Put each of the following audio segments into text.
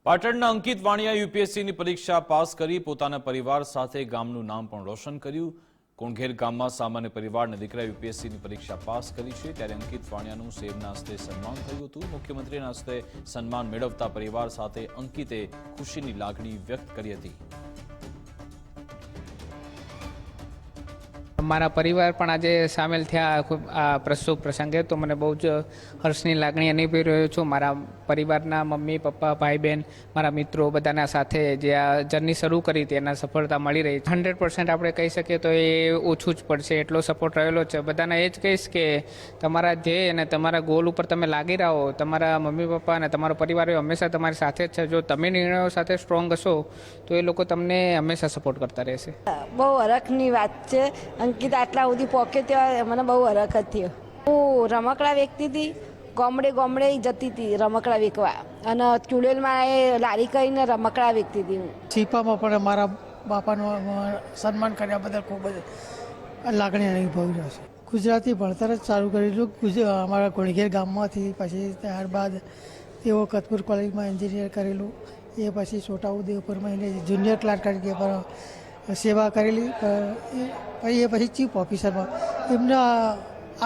પાટણના અંકિત વાણિયા યુપીએસસીની પરીક્ષા પાસ કરી પોતાના પરિવાર સાથે ગામનું નામ પણ રોશન કર્યું। કોણઘેર ગામમાં સામાન્ય પરિવારના દીકરા યુપીએસસીની પરીક્ષા પાસ કરી છે, ત્યારે અંકિત વાણિયાનું સેબના હસ્તે સન્માન થયું હતું। મુખ્યમંત્રીના હસ્તે સન્માન મેળવતા પરિવાર સાથે અંકિતે ખુશીની લાગણી વ્યક્ત કરી હતી। મારા પરિવાર પણ આજે સામેલ થયા ખૂબ આ પ્રસ્તુત પ્રસંગે, તો મને બહુ જ હર્ષની લાગણી અનુભવી રહ્યો છું। મારા પરિવારના મમ્મી પપ્પા ભાઈ બહેન મારા મિત્રો બધાના સાથે જે આ જર્ની શરૂ કરી તેના સફળતા મળી રહી છે। 100% આપણે કહી શકીએ તો એ ઓછું જ પડશે, એટલો સપોર્ટ રહેલો છે। બધાને એ જ કહીશ કે તમારા ધ્યેય અને તમારા ગોલ ઉપર તમે લાગી રહો। તમારા મમ્મી પપ્પા અને તમારો પરિવાર હંમેશા તમારી સાથે જ છે। જો તમે નિર્ણયો સાથે સ્ટ્રોંગ હશો તો એ લોકો તમને હંમેશા સપોર્ટ કરતા રહેશે। બહુ હરખની વાત છે। અંકિત આટલા સુધી પહોંચે ત્યાં મને બહુ હરખ હતી। હું રમકડા વેચતી હતી, ગામડે ગામડે જતી હતી રમકડા વેચવા, અને ચૂડેલમાં એ લારી કરીને રમકડા વેચતી હતી હું। છીપામાં પણ મારા બાપાનું સન્માન કર્યા બદલ ખૂબ જ લાગણી અનુભવી રહ્યો છે। ગુજરાતી ભણતર જ ચાલુ કરેલું અમારા કોણઘેર ગામમાંથી, પછી ત્યારબાદ તેઓ કતપુર કોલેજમાં એન્જિનિયર કરેલું, એ પછી છોટાઉદેપુરમાં એને જુનિયર ક્લાર્ક તરીકે પણ સેવા કરેલી, એ પછી ચીફ ઓફિસરમાં એમના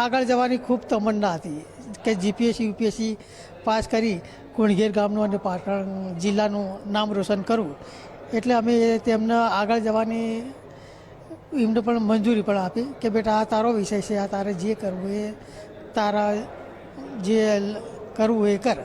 આગળ જવાની ખૂબ તમન્ના હતી કે જીપીએસસી યુપીએસસી પાસ કરી કોણઘેર ગામનું અને પાટણ જિલ્લાનું નામ રોશન કરવું। એટલે અમે તેમના આગળ જવાની એમને પણ મંજૂરી પણ આપી કે બેટા આ તારો વિષય છે, આ તારે જે કરવું એ તારા જે કરવું એ કર।